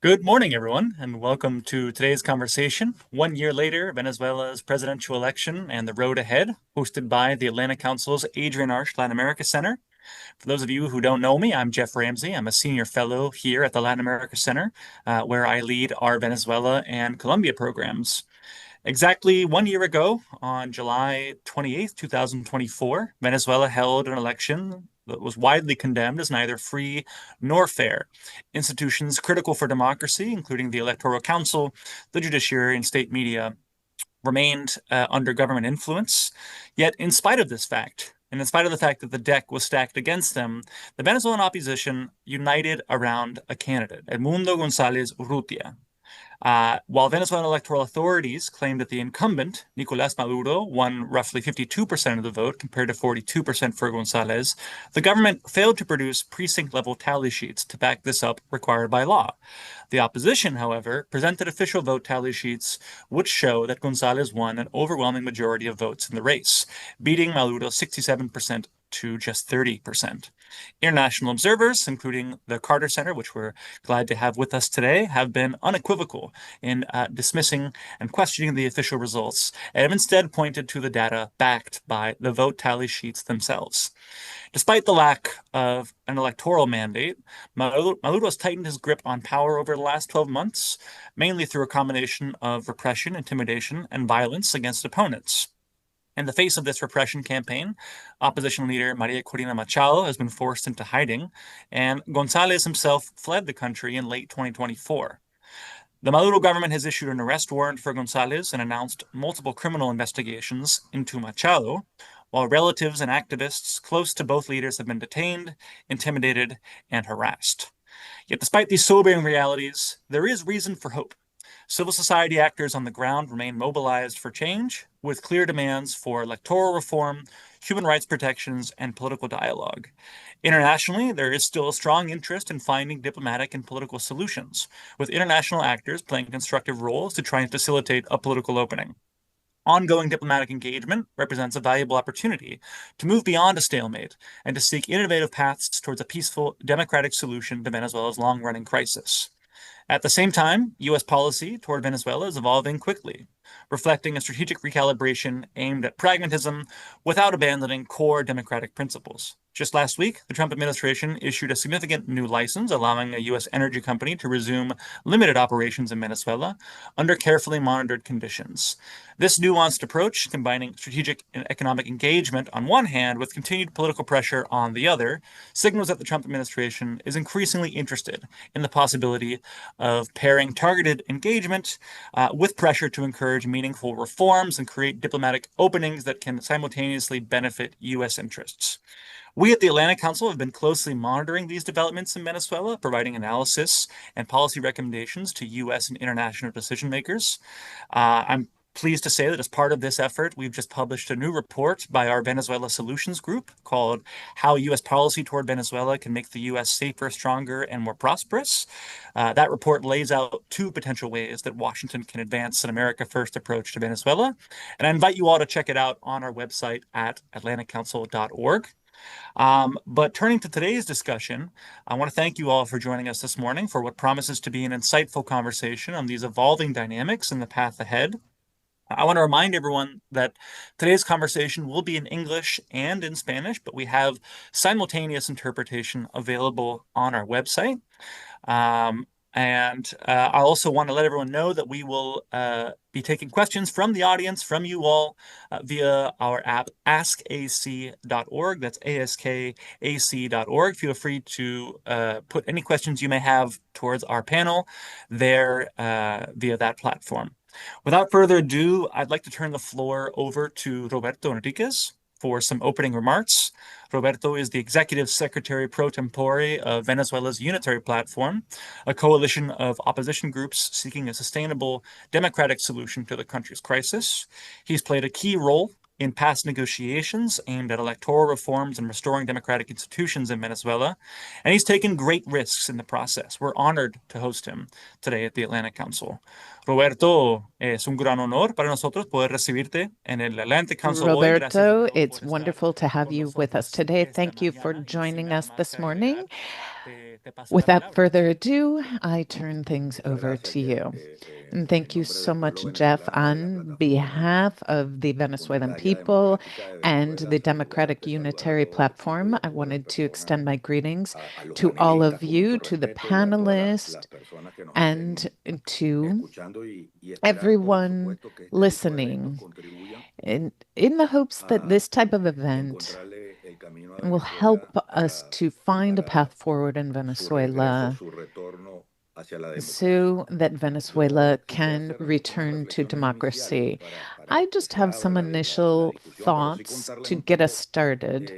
Good morning, everyone, and welcome to today's conversation. 1 year later, Venezuela's presidential election and the road ahead, hosted by the Atlantic Council's Adrian Arch Latin America Center. For those of you who don't know me, I'm Jeff Ramsey. I'm a senior fellow here at the Latin America Center, where I lead our Venezuela and Colombia programs. Exactly 1 year ago, on July 28th, 2024, Venezuela held an election that was widely condemned as neither free nor fair. Institutions critical for democracy, including the Electoral Council, the judiciary, and state media, remained under government influence. Yet, in spite of this fact, and in spite of the fact that the deck was stacked against them, the Venezuelan opposition united around a candidate, Edmundo González Urrutia. While Venezuelan electoral authorities claimed that the incumbent, Nicolás Maduro, won roughly 52% of the vote compared to 42% for González, the government failed to produce precinct-level tally sheets to back this up required by law. The opposition, however, presented official vote tally sheets which show that González won an overwhelming majority of votes in the race, beating Maduro 67% to just 30%. International observers, including the Carter Center, which we're glad to have with us today, have been unequivocal in dismissing and questioning the official results and have instead pointed to the data backed by the vote tally sheets themselves. Despite the lack of an electoral mandate, Maduro has tightened his grip on power over the last 12 months, mainly through a combination of repression, intimidation, and violence against opponents. In the face of this repression campaign, opposition leader Maria Corina Machado has been forced into hiding, and González himself fled the country in late 2024. The Maduro government has issued an arrest warrant for González and announced multiple criminal investigations into Machado, while relatives and activists close to both leaders have been detained, intimidated, and harassed. Yet, despite these sobering realities, there is reason for hope. Civil society actors on the ground remain mobilized for change, with clear demands for electoral reform, human rights protections, and political dialogue. Internationally, there is still a strong interest in finding diplomatic and political solutions, with international actors playing constructive roles to try and facilitate a political opening. Ongoing diplomatic engagement represents a valuable opportunity to move beyond a stalemate and to seek innovative paths towards a peaceful, democratic solution to Venezuela's long-running crisis. At the same time, U.S. policy toward Venezuela is evolving quickly, reflecting a strategic recalibration aimed at pragmatism without abandoning core democratic principles. Just last week, the Trump administration issued a significant new license allowing a U.S. energy company to resume limited operations in Venezuela under carefully monitored conditions. This nuanced approach, combining strategic and economic engagement on one hand with continued political pressure on the other, signals that the Trump administration is increasingly interested in the possibility of pairing targeted engagement with pressure to encourage meaningful reforms and create diplomatic openings that can simultaneously benefit U.S. interests. We at the Atlantic Council have been closely monitoring these developments in Venezuela, providing analysis and policy recommendations to U.S. and international decision makers. I'm pleased to say that as part of this effort, we've just published a new report by our Venezuela Solutions Group called How U.S. Policy Toward Venezuela Can Make the U.S. Safer, Stronger, and More Prosperous. That report lays out two potential ways that Washington can advance an America First approach to Venezuela. And I invite you all to check it out on our website at atlanticcouncil.org. But turning to today's discussion, I want to thank you all for joining us this morning for what promises to be an insightful conversation on these evolving dynamics and the path ahead. I want to remind everyone that today's conversation will be in English and in Spanish, but we have simultaneous interpretation available on our website. I also want to let everyone know that we will be taking questions from the audience, from you all, via our app, askac.org. That's askac.org. Feel free to put any questions you may have towards our panel there via that platform. Without further ado, I'd like to turn the floor over to Roberto Enriquez for some opening remarks. Roberto is the Executive Secretary pro tempore of Venezuela's Unitary Platform, a coalition of opposition groups seeking a sustainable democratic solution to the country's crisis. He's played a key role in past negotiations aimed at electoral reforms and restoring democratic institutions in Venezuela, and he's taken great risks in the process. We're honored to host him today at the Atlantic Council. Roberto, es un gran honor para nosotros poder recibirte en el Atlantic Council hoy. Gracias de Roberto, nuevo it's por estar wonderful to have con you with us nosotros today. esta Thank you for mañana. joining us this morning. te paso la Without palabra. further ado, I turn things Muchas over gracias, to Jeff. you. And En thank you nombre del so pueblo much, Jeff, venezolano, de la on plataforma behalf of the Venezuelan unitaria people democrática de and Venezuela, the Democratic saludarte, saludar a Unitary todo el equipo y Platform. a I todas las wanted to personas, extend my greetings a los to all panelistas, of con you, mucho to the respeto, y a todas las panelists, personas que nos and estén to escuchando y esperando, por everyone supuesto, que este tipo de eventos listening, contribuyan in the hopes that a this type of event encontrarle el camino a will help Venezuela us to find a path forward in su regreso, Venezuela su retorno hacia la democracia. so that Venezuela Yo quisiera can hacer unas return to reflexiones iniciales democracy. I just have echar some la initial discusión, pero sí thoughts contarles to un get us poco started.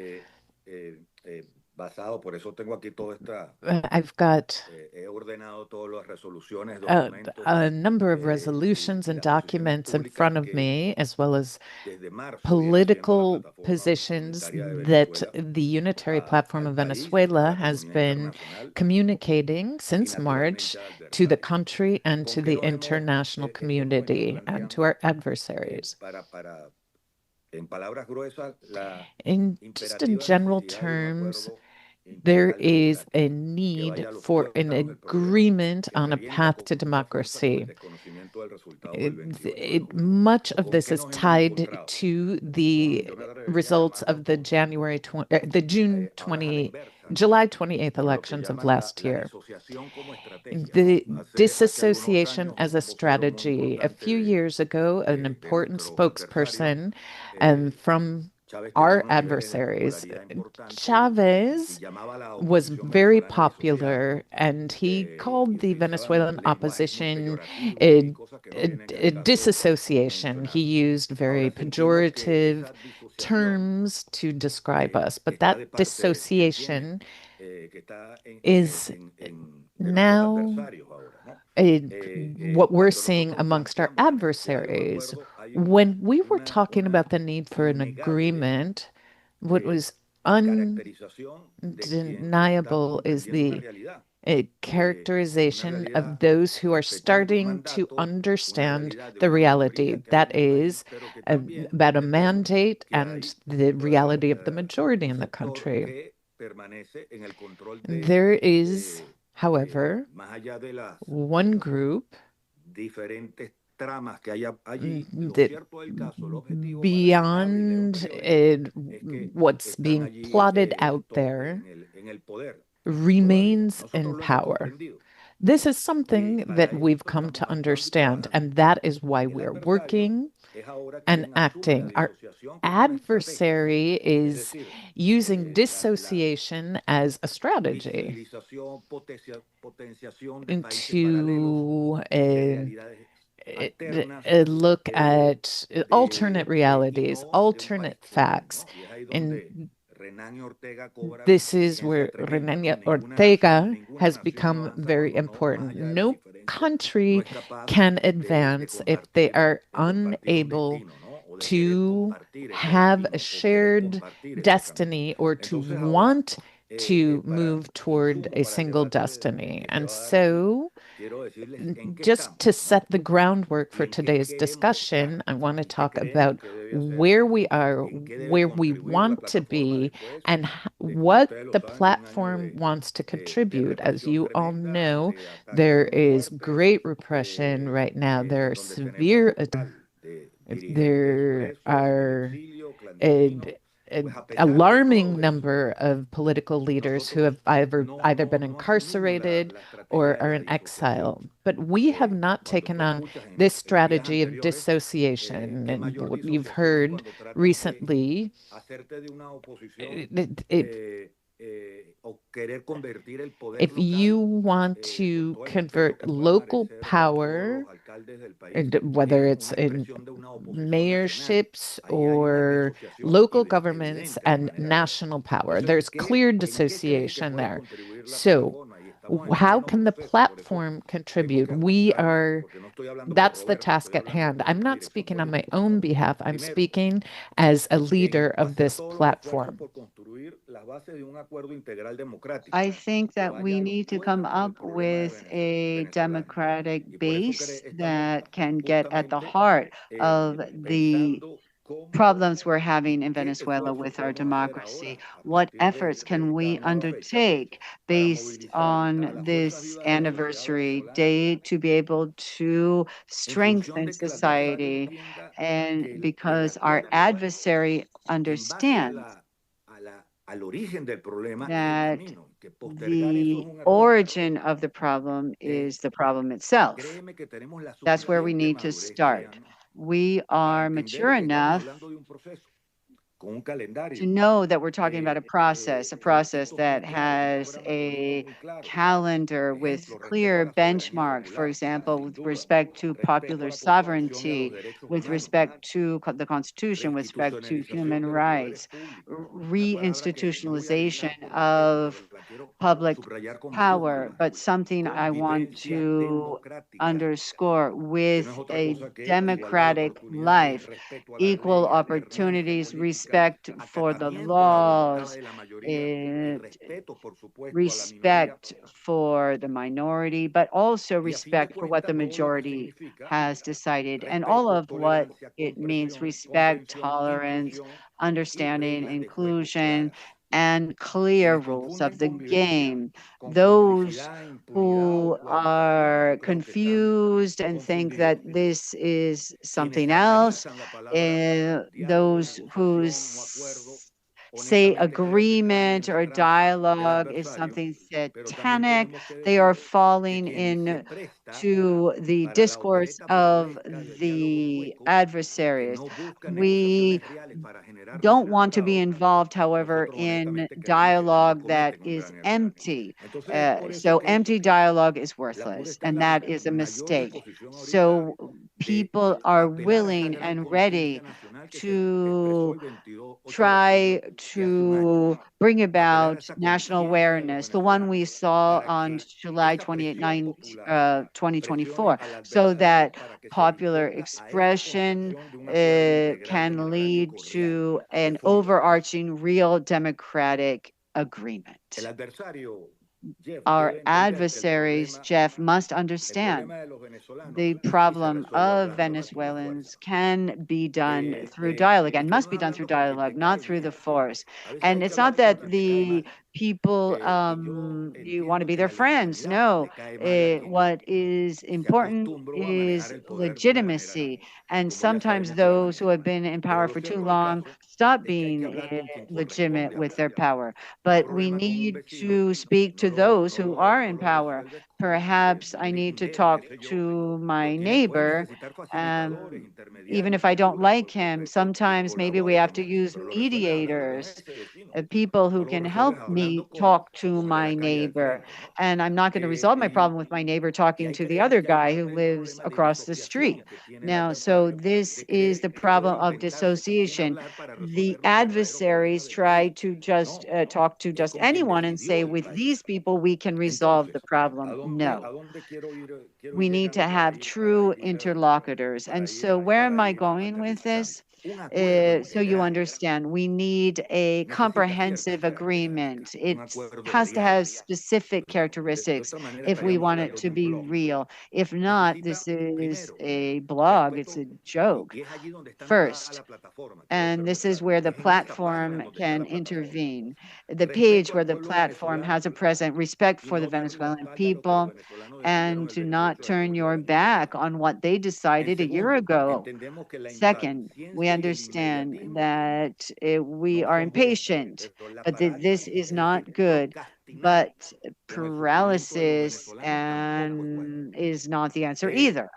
basado, por eso tengo aquí toda esta, I've got he ordenado todas las resoluciones, a, documentos a number of y resolutions and las posiciones documents in públicas front of que me, as well as desde marzo viene haciendo la political plataforma positions unitaria de that Venezuela the Unitary Platform al of país, a Venezuela la has comunidad been internacional communicating y since March naturalmente al to the adversario. country and ¿Con to qué the nos international hemos venido community and to planteando our adversaries. para, en palabras gruesas, la Just in imperativa general necesidad de un terms, acuerdo there integral is a democrático que need vaya a los for an tuétanos del problema, agreement que on a revienta path con to mucha fuerza con el democracy. desconocimiento del resultado del 28 de julio. Much of ¿Con this qué is nos hemos tied encontrado? to Bueno, the yo me atrevería a results llamarlo of the the June ahora es a la 20, inversa, ¿no? July 28th Por lo que elections of llaman last la year. disociación como estrategia, ¿no? The Hace algunos disassociation años as a un vocero muy strategy. A importante few years ago, an de important nuestros adversarios, spokesperson eh, from Chávez tenía our unos niveles de adversaries, popularidad importantes y Chavez, llamaba a la was oposición very venezolana disociada, popular, ¿no? and he Y called the utilizaban Venezuelan lenguajes muy opposition peyorativos a, y cosas que no vienen al caso disassociation. He mencionar. used very Ahora sentimos que pejorative esa disociación terms to describe us, but está that de parte, se entiende dissociation que está is de nuestros now adversarios ahora, ¿no? what we're Cuando seeing nosotros amongst our planteamos la necesidad de un adversaries. acuerdo, hay When we were talking una about the need for an innegable agreement, what was caracterización de quien está undeniable is comprendiendo una the realidad, una characterization of realidad those who are respetando un starting to mandato, una understand realidad de the una reality. mayoría que hay en That el país, is pero que también about a entendemos mandate que and hay the reality of the un majority in the sector country. que permanece en el control de, There is, however, más allá de las one group diferentes tramas que haya allí, lo that cierto del caso, el objetivo para evitar dinero en beyond periodo, es que what's están being allí plotted out there en el poder todavía. remains Nosotros in lo hemos power. comprendido. This is Y something para that eso we've pues, come to estamos actuando y understand, trabajando. and that is why Y el we're adversario working es ahora and quien asume la acting. Our disociación como una estrategia, ¿no? adversary Es is decir, using la dissociation as a strategy visibilización, potenciación de países paralelos, to de realidades alternas, look at alternate y realities, no de un país alternate común, facts. ¿no? Y es ahí And donde Renán y Ortega cobran this is vigencia where tremenda, ¿no? Renania Ortega Ninguna has nación become avanza very cuando no, más important. allá de las No diferencias, no country es capaz can de advance if they are compartir un unable destino, ¿no? O de querer to compartir ese have a destino o querer shared compartir ese camino. destiny or to Entonces ahora, want to para move toward insumo a para el single debate destiny. que se And va a dar aquí, so, quiero decirles en qué just estamos, to set ¿no? the groundwork Y for en qué today's queremos discussion, estar I want to y qué talk creemos about que debe hacerse where we are, y en qué debe where we contribuir la want to plataforma be, después and de, como what ustedes lo the saben, de un año platform wants to de contribute. As represión you all tremenda, know, de ataques there con is muerte, great repression right now. There en are donde tenemos severe, de dirigentes there presos en el are exilio, an clandestinos, pues a pesar de alarming todo eso, number of political leaders who nosotros have either been no asumimos incarcerated la estrategia or de are la in disociación. exile. But we have not Cuando taken tú on escuchas this en días strategy of anteriores, dissociation. qué And mayor what you've disociación es heard cuando tratan de recently, hacerte de una oposición it, o querer convertir el poder if you local, want con to todo el respeto convert que pueda local merecer a todos power, los alcaldes del país, and whether en it's una in expresión de una oposición nacional. mayorships Ahí hay una or disociación local governments evidente, a mi and manera de ver. national power. Entonces, There's clear ¿en qué creen que dissociation puede there. contribuir la So, plataforma? Y estamos en how pleno can the proceso, por eso platform tengo contribute? que We ajustarme, are, porque no estoy hablando por that's the Roberto, task estoy at hablando hand. por I'm una not dirección speaking on my política. own behalf. I'm Primero, speaking as a leader of hacer this todos los esfuerzos platform. por construir las bases de un acuerdo integral democrático I think que that vaya a we los need to come tuétanos del up problema de with a venezolanos. Y democratic por eso base estamos that can get at the justamente heart of the pensando problems we're having in Venezuela with our democracy. What efforts can we undertake based on this anniversary date to be able to strengthen society? And because our adversary understands that the origin of the problem is the problem itself. That's where we need to start. We are mature enough to know that we're talking about a process that has a calendar with clear benchmarks, for example, with respect to popular sovereignty, with respect to the Constitution, with respect to human rights, reinstitutionalization of public power, but something I want to underscore with a democratic life, equal opportunities, respect for the laws, respect for the minority, but also respect for what the majority has decided, and all of what it means: respect, tolerance, understanding, inclusion, and clear rules of the game. Those who are confused and think that this is something else, those who say agreement or dialogue is something satanic, they are falling in to the discourse of the adversaries. We don't want to be involved, however, in dialogue that is empty. So empty dialogue is worthless, and that is a mistake. So people are willing and ready to try to bring about national awareness, the one we saw on July 28, 2024, so that popular expression can lead to an overarching real democratic agreement. Our adversaries, Jeff, must understand the problem of Venezuelans can be done through dialogue and must be done through dialogue, not through the force. And it's not that the people you want to be their friends. No, what is important is legitimacy. And sometimes those who have been in power for too long stop being legitimate with their power. But we need to speak to those who are in power. Perhaps I need to talk to my neighbor, even if I don't like him. Sometimes maybe we have to use mediators, people who can help me talk to my neighbor. And I'm not going to resolve my problem with my neighbor talking to the other guy who lives across the street. Now, so this is the problem of dissociation. The adversaries try to just talk to just anyone and say, with these people, we can resolve the problem. No. We need to have true interlocutors. And so where am I going with this? So you understand, we need a comprehensive agreement. It has to have specific characteristics if we want it to be real. If not, this is a blog, it's a joke. First, and this is where the platform can intervene. The page where the platform has a present respect for the Venezuelan people, and to not turn your back on what they decided a year ago. Second, we understand that we are impatient, but this is not good. But paralysis and is not the answer either.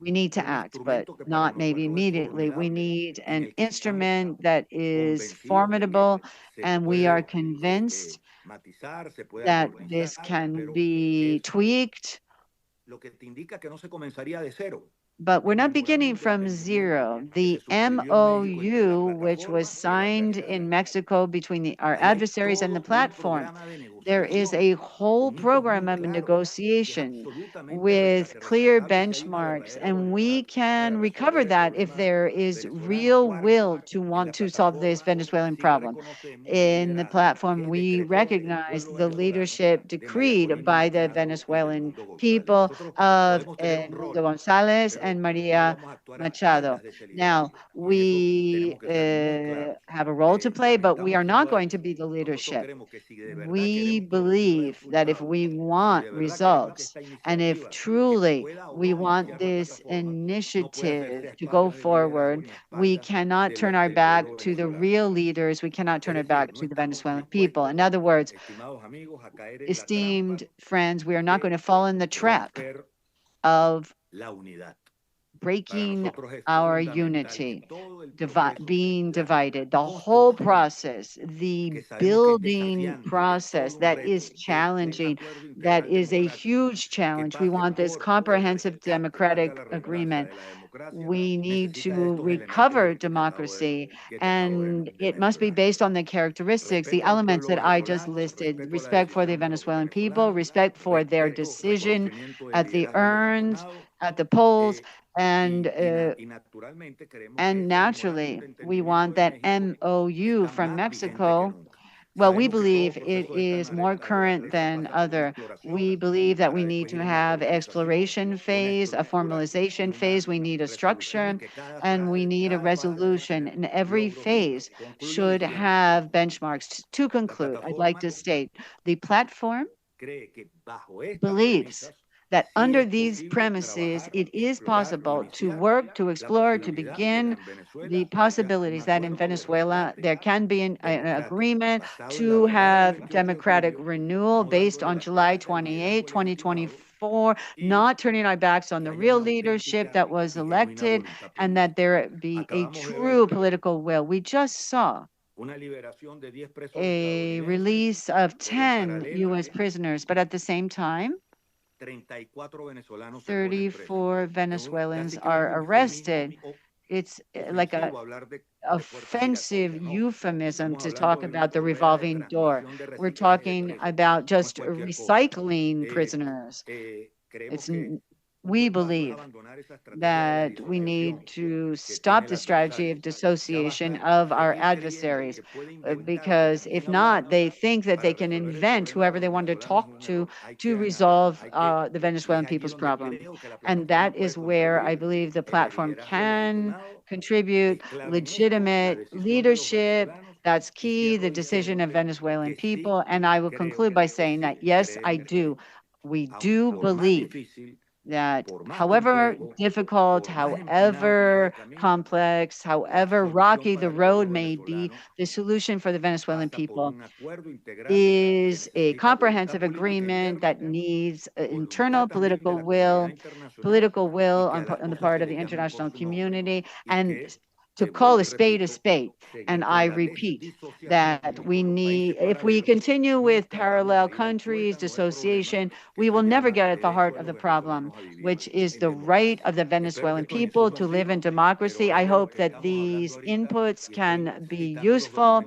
We need to act, but not maybe immediately. We need an instrument that is formidable, and we are convinced that this can be tweaked, but we're not beginning from zero. The MOU, which was signed in Mexico between our adversaries and the platform, there is a whole program of negotiation with clear benchmarks, and we can recover that if there is real will to want to solve this Venezuelan problem. In the platform, we recognize the leadership decreed by the Venezuelan people of Mundo Gonzalez and and Maria Machado. Now, we have a role to play, but we are not going to be the leadership. We believe that if we want results, and if truly we want this initiative to go forward, we cannot turn our back to the real leaders. We cannot turn our back to the Venezuelan people. In other words, esteemed friends, we are not going to fall in the trap of breaking our unity, being divided. The whole process, the building process that is challenging, that is a huge challenge. We want this comprehensive democratic agreement. We need to recover democracy, and it must be based on the characteristics, the elements that I just listed: respect for the Venezuelan people, respect for their decision at the urns, at the polls, and naturally, we want that MOU from Mexico. Well, we believe it is more current than other. We believe that we need to have exploration phase, a formalization phase. We need a structure, and we need a resolution. And every phase should have benchmarks. To conclude, I'd like to state the platform believes that under these premises, it is possible to work, to explore, to begin the possibilities that in Venezuela there can be an agreement to have democratic renewal based on July 28, 2024, not turning our backs on the real leadership that was elected, and that there be a true political will. We just saw a release of 10 U.S. prisoners, but at the same time, 34 Venezuelans are arrested. It's like a offensive euphemism to talk about the revolving door. We're talking about just recycling prisoners. We believe that we need to stop the strategy of dissociation of our adversaries, because if not, they think that they can invent whoever they want to talk to resolve the Venezuelan people's problem. And that is where I believe the platform can contribute legitimate leadership. That's key, the decision of Venezuelan people. And I will conclude by saying that, yes, I do. We do believe that however difficult, however complex, however rocky the road may be, the solution for the Venezuelan people is a comprehensive agreement that needs internal political will on the part of the international community, and to call a spade a spade. And I repeat that we need, if we continue with parallel countries, dissociation, we will never get at the heart of the problem, which is the right of the Venezuelan people to live in democracy. I hope that these inputs can be useful,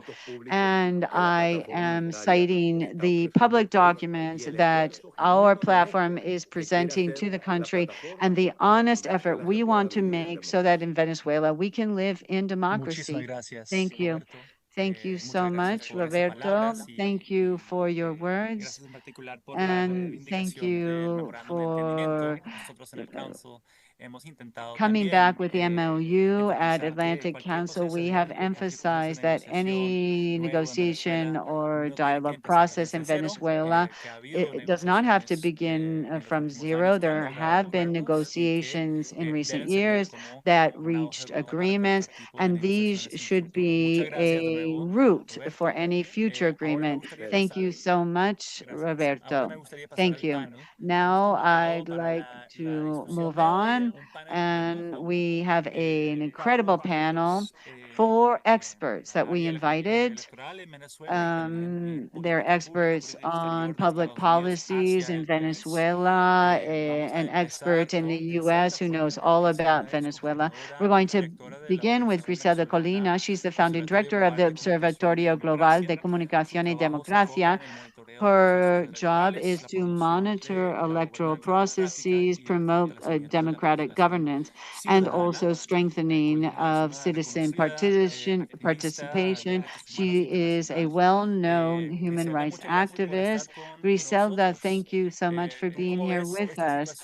and I am citing the public documents that our platform is presenting to the country and the honest effort we want to make so that in Venezuela we can live in democracy. gracias, Thank you. Roberto. Thank you so Muchas gracias much, por esas Roberto. palabras y- Thank you for your y words. gracias en particular por la And thank reivindicación del you memorándum de entendimiento. for Nosotros en el Council hemos intentado coming también back with the MOU at enfatizar que Atlantic cualquier Council. proceso We have dialógico, cualquier proceso emphasized de that negociación any nuevo en negotiation Venezuela or no tiene que dialogue empezar process desde in cero, Venezuela, que ha habido it does not have to negociaciones begin en los from últimos zero. años con There los have been acuerdos y que negotiations in recent deben servir years como that una hoja reached de ruta para agreements, cualquier tipo de and these negociaciones en el should futuro. Muchas be gracias de a nuevo, route Roberto. for any future Ahora me agreement. gustaría Thank pasar, you so much, gracias. Ahora Roberto. me gustaría pasar Thank al you. panel. Now Hemos I'd convocado para like la to discusión move de hoy on, un panel de and lujo. we have an incredible Cuatro panel, expertos 4 experts that del we área invited. electoral en Venezuela y también en They're política pública, experts política on exterior de public Estados Unidos policies hacia in el país. Venezuela, Vamos a an empezar expert in the con U.S. who Griselda knows Colina, all Griselda about es Venezuela. cofundadora We're y going to directora de la begin with Organización Griselda Venezolana, Colina. She's the founding Observatorio director of Global the de Comunicación y Observatorio Global de Democracia. Su Comunicación y trabajo se enfoca Democracia. en el monitoreo Her job is to monitor electoral processes, promote democratic governance, and also strengthening of citizen participation. She is a well-known human rights activist. Griselda, thank you so much for being here with us.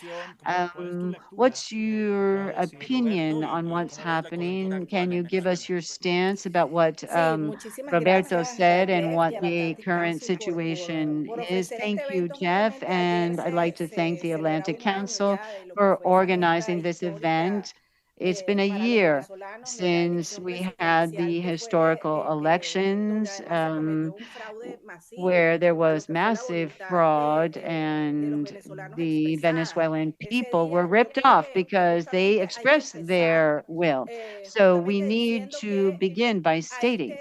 What's your opinion on what's happening? Can you give us your stance about what Roberto said and what the current situation is? Thank you, Jeff. And I'd like to thank the Atlantic Council for organizing this event. It's been a year since we had the historical elections. Where there was massive fraud and the Venezuelan people were ripped off because they expressed their will. So we need to begin by stating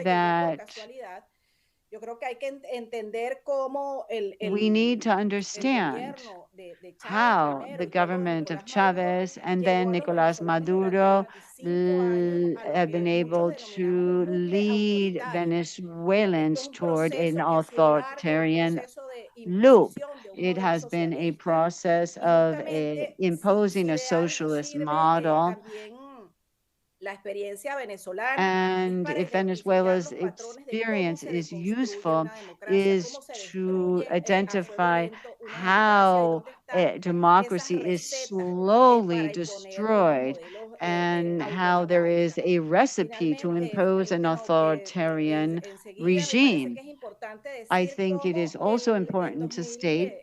that we need to understand how the government of Chavez and then Nicolas Maduro have been able to lead Venezuelans toward an authoritarian loop. It has been a process of imposing a socialist model. And if Venezuela's experience is useful, is to identify how democracy is slowly destroyed and how there is a recipe to impose an authoritarian regime. I think it is also important to state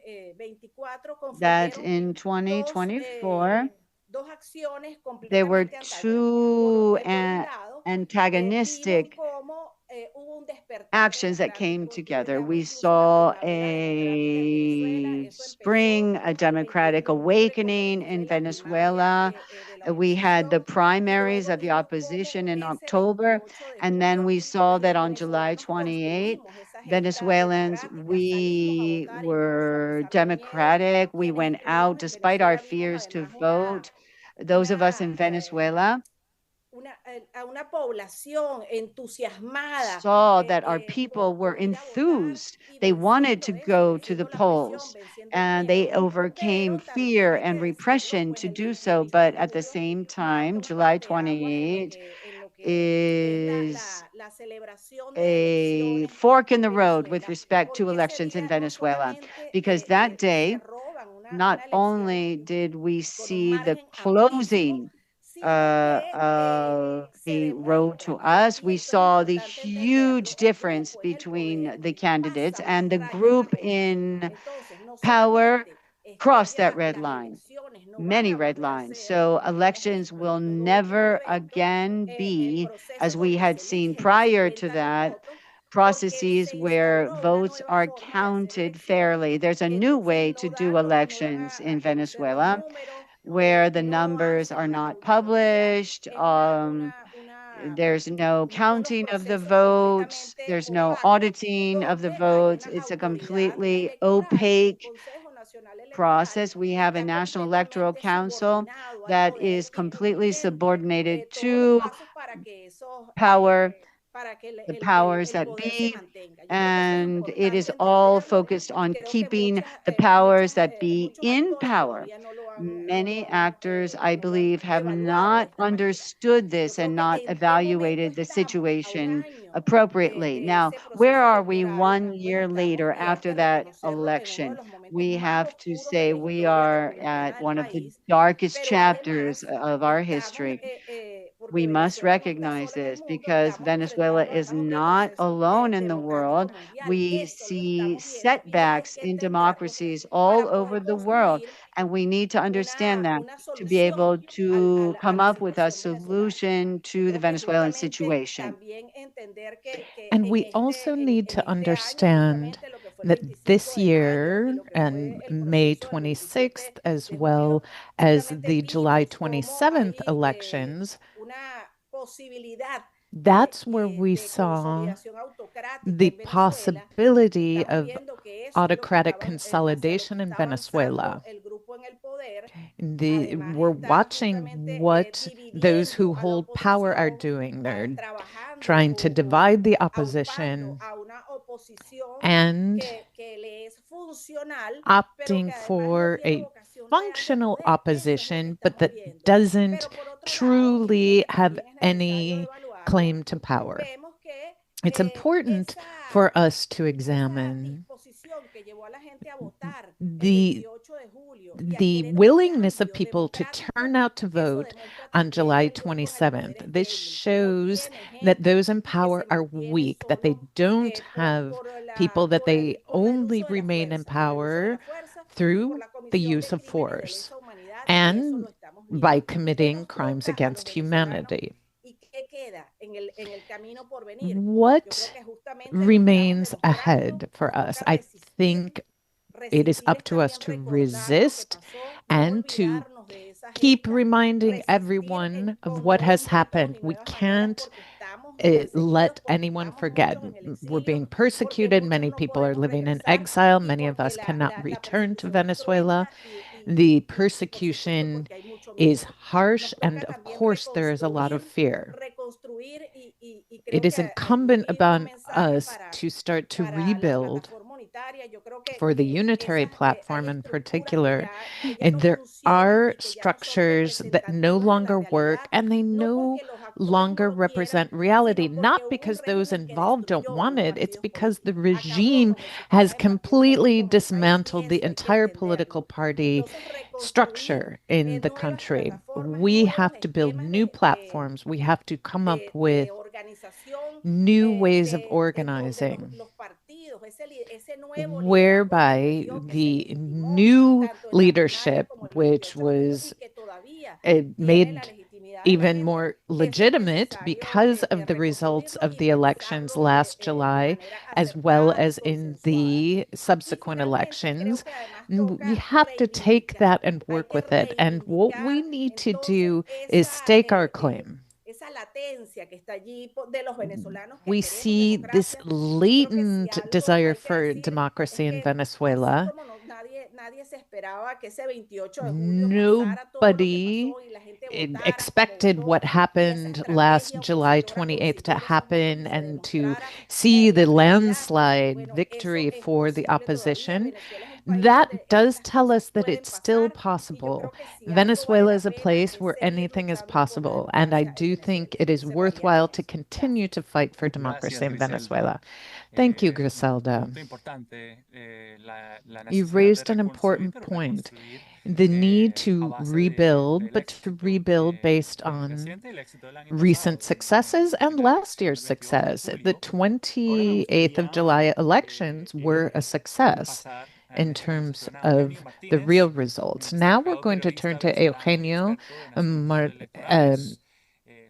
that in 2024, there were two antagonistic actions that came together. We saw a spring, a democratic awakening in Venezuela. We had the primaries of the opposition in October, and then we saw that on July 28th, Venezuelans, we were democratic. We went out despite our fears to vote. Those of us in Venezuela saw that our people were enthused. They wanted to go to the polls and they overcame fear and repression to do so. But at the same time, July 28 is a fork in the road with respect to elections in Venezuela, because that day, not only did we see the closing the road to us, we saw the huge difference between the candidates, and the group in power crossed that red line, many red lines. So elections will never again be, as we had seen prior to that, processes where votes are counted fairly. There's a new way to do elections in Venezuela, where the numbers are not published. There's no counting of the votes. There's no auditing of the votes. It's a completely opaque process. We have a National Electoral Council that is completely subordinated to power, the powers that be, and it is all focused on keeping the powers that be in power. Many actors, I believe, have not understood this and not evaluated the situation appropriately. Now, where are we 1 year later after that election? We have to say we are at one of the darkest chapters of our history. We must recognize this because Venezuela is not alone in the world. We see setbacks in democracies all over the world, and we need to understand that to be able to come up with a solution to the Venezuelan situation. And we also need to understand that this year and May 26th, as well as the July 27th elections, that's where we saw the possibility of autocratic consolidation in Venezuela. We're watching what those who hold power are doing. They're trying to divide the opposition and opting for a functional opposition, but that doesn't truly have any claim to power. It's important for us to examine the willingness of people to turn out to vote on July 27th. This shows that those in power are weak, that they don't have people, that they only remain in power through the use of force and by committing crimes against humanity. What remains ahead for us? I think it is up to us to resist and to keep reminding everyone of what has happened. We can't let anyone forget. We're being persecuted. Many people are living in exile. Many of us cannot return to Venezuela. The persecution is harsh, and of course, there is a lot of fear. It is incumbent upon us to start to rebuild for the unitary platform in particular. And there are structures that no longer work and they no longer represent reality, not because those involved don't want it, it's because the regime has completely dismantled the entire political party structure in the country. We have to build new platforms. We have to come up with new ways of organizing, whereby the new leadership, which was made even more legitimate because of the results of the elections last July, as well as in the subsequent elections. We have to take that and work with it. And what we need to do is stake our claim. We see this latent desire for democracy in Venezuela. Nobody expected what happened last July 28th to happen and to see the landslide victory for the opposition. That does tell us that it's still possible. Venezuela is a place where anything is possible, and I do think it is worthwhile to continue to fight for democracy in Venezuela. Thank you, Griselda. You raised an important point. The need to rebuild, but to rebuild based on recent successes and last year's success. The 28th of July elections were a success in terms of the real results. Now we're going to turn to Eugenio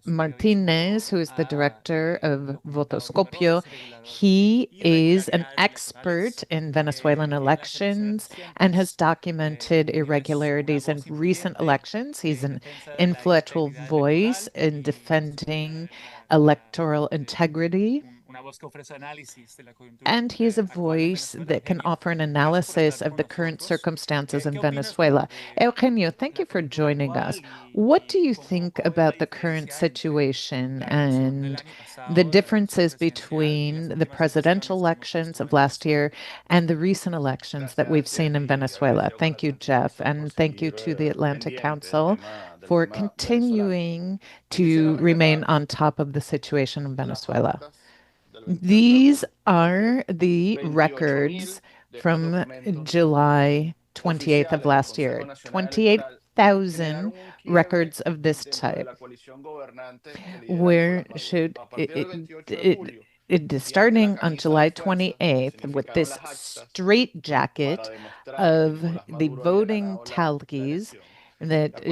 Martinez, who is the director of Votoscopio. He is an expert in Venezuelan elections and has documented irregularities in recent elections. He's an influential voice in defending electoral integrity. And he is a voice that can offer an analysis of the current circumstances in Venezuela. Eugenio, thank you for joining us. What do you think about the current situation and the differences between the presidential elections of last year and the recent elections that we've seen in Venezuela? Thank you, Jeff, and thank you to the Atlantic Council for continuing to remain on top of the situation in Venezuela. These are the records from July 28th of last year. 28,000 records of this type, where should it is starting on July 28th with this straitjacket of the voting tallies that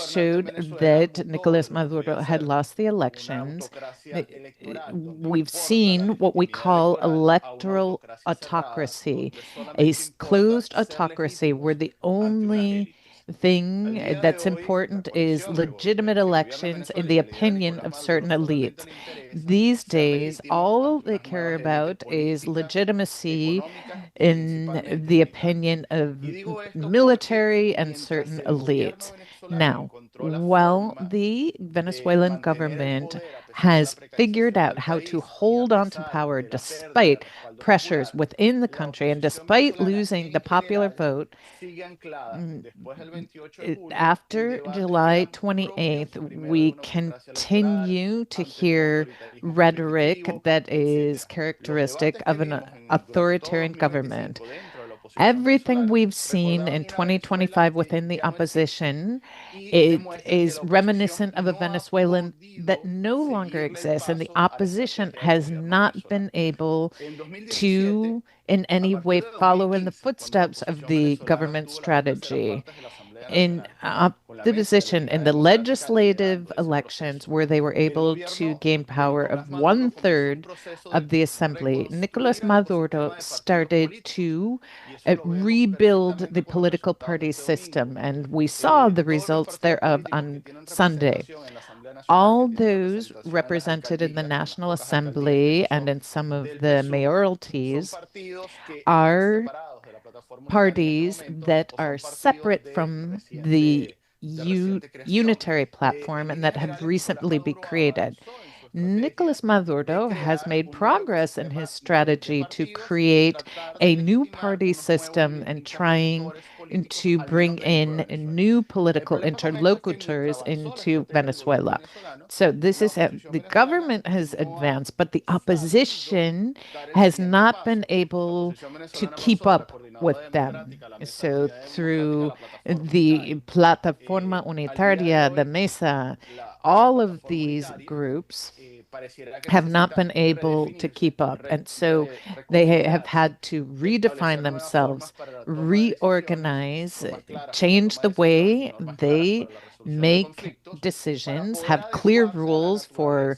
showed that Nicolas Maduro had lost the elections. We've seen what we call electoral autocracy, a closed autocracy where the only thing that's important is legitimate elections in the opinion of certain elites. These days, all they care about is legitimacy in the opinion of military and certain elites. Now, while the Venezuelan government has figured out how to hold on to power despite pressures within the country and despite losing the popular vote. After July 28th, we continue to hear rhetoric that is characteristic of an authoritarian government. Everything we've seen in 2025 within the opposition, it is reminiscent of a Venezuelan that no longer exists, and the opposition has not been able to in any way follow in the footsteps of the government strategy. In opposition in the legislative elections, where they were able to gain power of 1/3 of the assembly, Nicolas Maduro started to rebuild the political party system, and we saw the results thereof on Sunday. All those represented in the National Assembly and in some of the mayoralties are parties that are separate from the unitary platform and that have recently been created. Nicolas Maduro has made progress in his strategy to create a new party system and trying to bring in new political interlocutors into Venezuela. So this is the government has advanced, but the opposition has not been able to keep up with them. So through the Plataforma Unitaria, the Mesa, all of these groups have not been able to keep up. And so they have had to redefine themselves, reorganize, change the way they make decisions, have clear rules for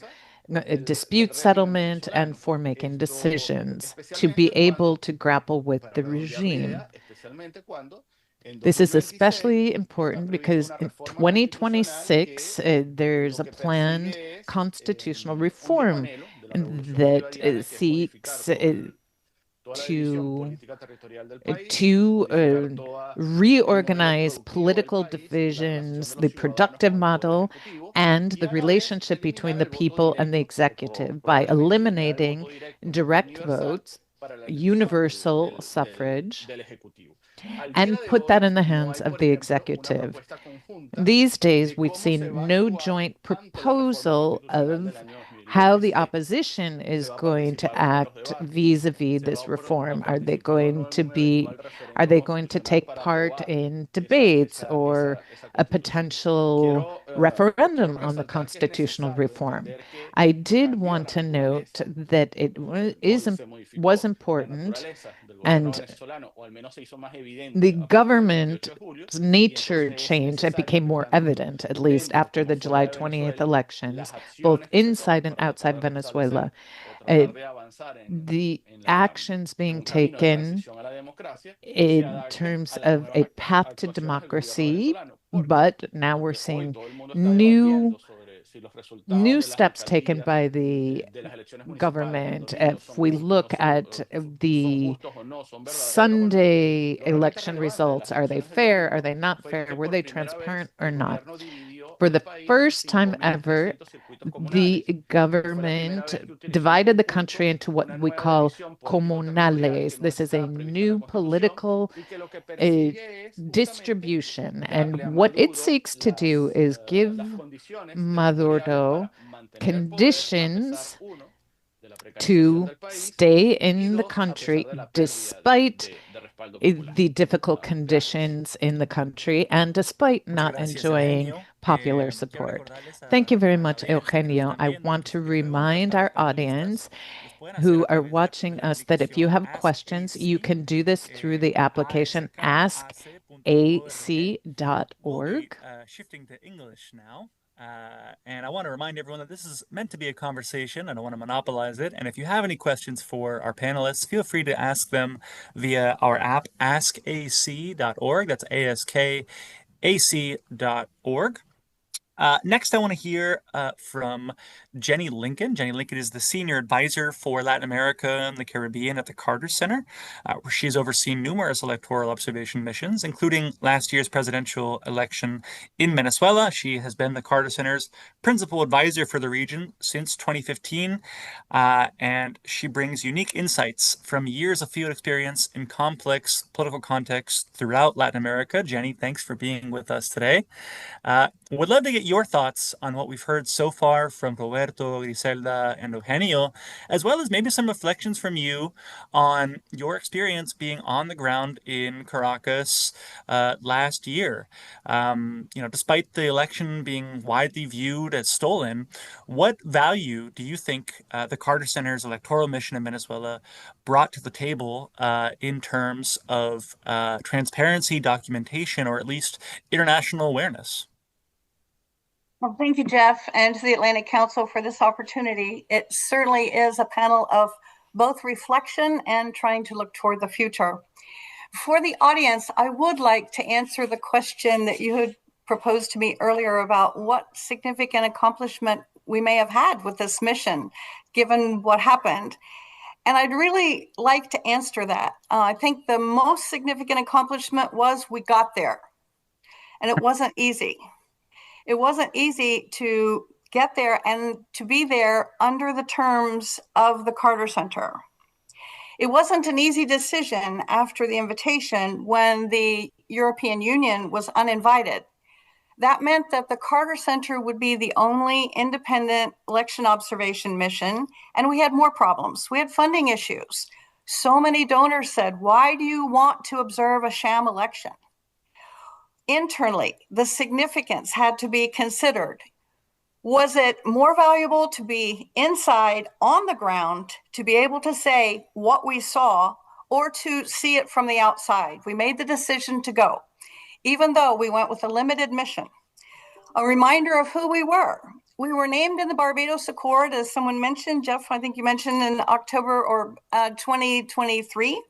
dispute settlement and for making decisions to be able to grapple with the regime. This is especially important because in 2026, there's a planned constitutional reform that seeks to reorganize political divisions, the productive model, and the relationship between the people and the executive by eliminating direct votes, universal suffrage, and put that in the hands of the executive. These days, we've seen no joint proposal of how the opposition is going to act vis-a-vis this reform. Are they going to take part in debates or a potential referendum on the constitutional reform? I did want to note that it was important and the government's nature changed. It became more evident, at least after the July 28th elections, both inside and outside Venezuela. The actions being taken in terms of a path to democracy, but now we're seeing new steps taken by the government. If we look at the Sunday election results, are they fair? Are they not fair? Were they transparent or not? For the first time ever, the government divided the country into what we call comunales. This is a new political distribution. And what it seeks to do is give Maduro conditions to stay in the country despite the difficult conditions in the country and despite not enjoying popular support. Thank you very much, Eugenio. I want to remind our audience who are watching us that if you have questions, you can do this through the application askac.org. Shifting to English now. And I want to remind everyone that this is meant to be a conversation. I don't want to monopolize it. And if you have any questions for our panelists, feel free to ask them via our app, askac.org. That's askac.org. Next, I want to hear from Jenny Lincoln. Jenny Lincoln is the Senior Advisor for Latin America and the Caribbean at the Carter Center, where she's overseen numerous electoral observation missions, including last year's presidential election in Venezuela. She has been the Carter Center's principal advisor for the region since 2015, and she brings unique insights from years of field experience in complex political contexts throughout Latin America. Jenny, thanks for being with us today. Would love to get your thoughts on what we've heard so far from Roberto, Griselda, and Eugenio, as well as maybe some reflections from you on your experience being on the ground in Caracas last year. Despite the election being widely viewed as stolen, what value do you think the Carter Center's electoral mission in Venezuela brought to the table in terms of transparency, documentation, or at least international awareness? Well, thank you, Jeff, and to the Atlantic Council for this opportunity. It certainly is a panel of both reflection and trying to look toward the future. For the audience, I would like to answer the question that you had proposed to me earlier about what significant accomplishment we may have had with this mission, given what happened. And I'd really like to answer that. I think the most significant accomplishment was we got there, and it wasn't easy. It wasn't easy to get there and to be there under the terms of the Carter Center. It wasn't an easy decision after the invitation when the European Union was uninvited. That meant that the Carter Center would be the only independent election observation mission, and we had more problems. We had funding issues. So many donors said, "Why do you want to observe a sham election?" Internally, the significance had to be considered. Was it more valuable to be inside on the ground to be able to say what we saw or to see it from the outside? We made the decision to go, even though we went with a limited mission. A reminder of who we were. We were named in the Barbados Accord, as someone mentioned, Jeff, I think you mentioned in October or 2023.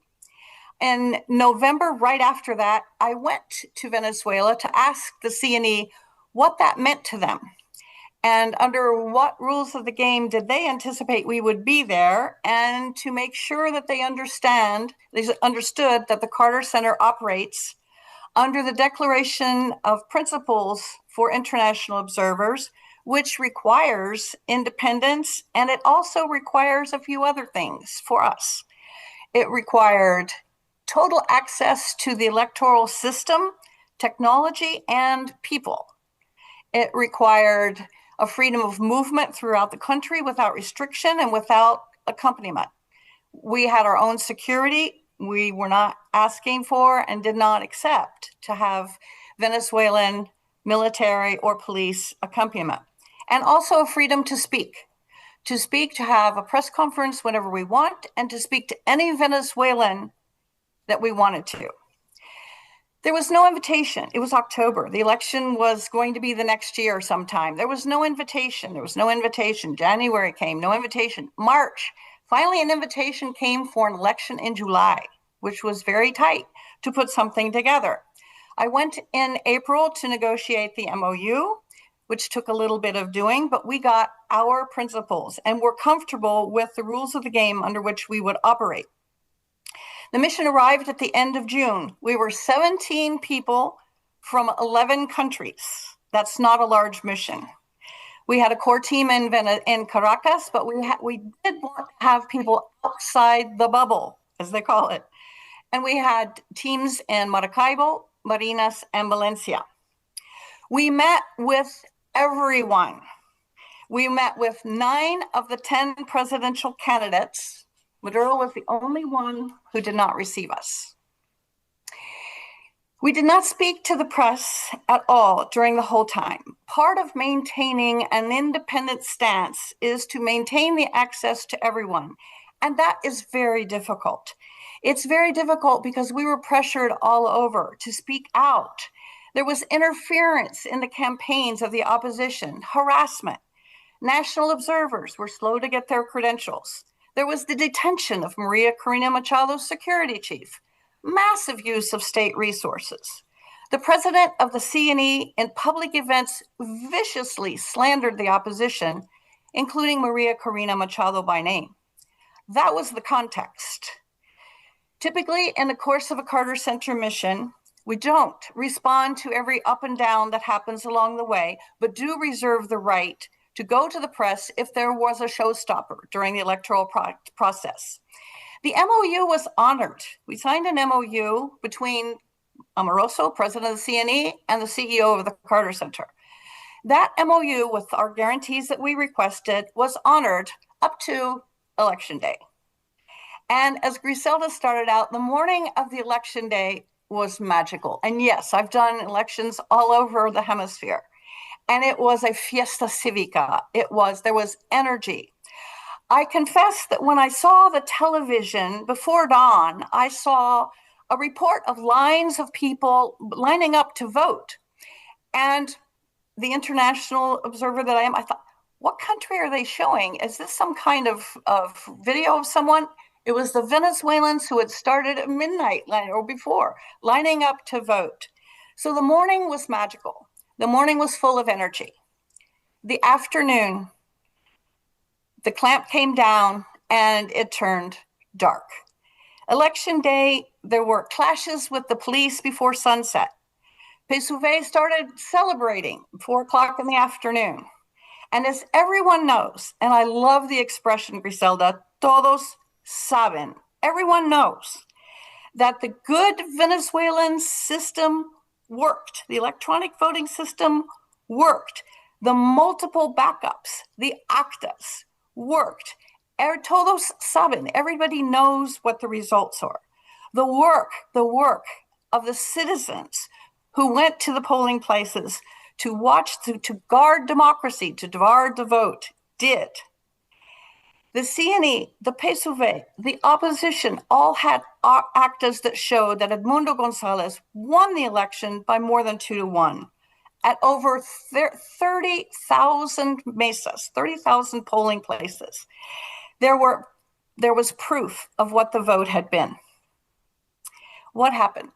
In November, right after that, I went to Venezuela to ask the CNE what that meant to them. And under what rules of the game did they anticipate we would be there, and to make sure that they understood that the Carter Center operates under the Declaration of Principles for International Observers, which requires independence, and it also requires a few other things for us. It required total access to the electoral system, technology, and people. It required a freedom of movement throughout the country without restriction and without accompaniment. We had our own security. We were not asking for and did not accept to have Venezuelan military or police accompaniment. And also a freedom to speak, to have a press conference whenever we want, and to speak to any Venezuelan that we wanted to. There was no invitation. It was October. The election was going to be the next year sometime. There was no invitation. January came, no invitation. March, finally an invitation came for an election in July, which was very tight to put something together. I went in April to negotiate the MOU, which took a little bit of doing, but we got our principles and were comfortable with the rules of the game under which we would operate. The mission arrived at the end of June. We were 17 people from 11 countries. That's not a large mission. We had a core team in Caracas, but we did want to have people outside the bubble, as they call it. And we had teams in Maracaibo, Marinas, and Valencia. We met with everyone. We met with 9 of the 10 presidential candidates. Maduro was the only one who did not receive us. We did not speak to the press at all during the whole time. Part of maintaining an independent stance is to maintain the access to everyone, and that is very difficult. It's very difficult because we were pressured all over to speak out. There was interference in the campaigns of the opposition, harassment. National observers were slow to get their credentials. There was the detention of Maria Corina Machado's security chief, massive use of state resources. The president of the CNE in public events viciously slandered the opposition including Maria Corina Machado by name. That was the context. Typically, in the course of a Carter Center mission, we don't respond to every up and down that happens along the way, but do reserve the right to go to the press if there was a showstopper during the electoral process. The MOU was honored. We signed an MOU between Amoroso, president of the CNE, and the CEO of the Carter Center. That MOU, with our guarantees that we requested, was honored up to Election Day. And as Griselda started out, the morning of the Election Day was magical. And yes, I've done elections all over the hemisphere. And it was a fiesta civica. There was energy. I confess that when I saw the television before dawn, I saw a report of lines of people lining up to vote. And the international observer that I am, I thought, what country are they showing? Is this some kind of video of someone? It was the Venezuelans who had started at midnight or before, lining up to vote. So the morning was magical. The morning was full of energy. The afternoon, the clamp came down and it turned dark. Election day, there were clashes with the police before sunset. PSUV started celebrating 4 o'clock in the afternoon. And as everyone knows, and I love the expression, Griselda, todos saben, everyone knows that the good Venezuelan system worked. The electronic voting system worked. The multiple backups, the actas worked. Todos saben, everybody knows what the results are. The work of the citizens who went to the polling places to watch, to guard democracy, to guard the vote, did. The CNE, the PSUV, the opposition all had actas that showed that Edmundo Gonzalez won the election by more than 2-1 at over 30,000 mesas, 30,000 polling places. There was proof of what the vote had been. What happened?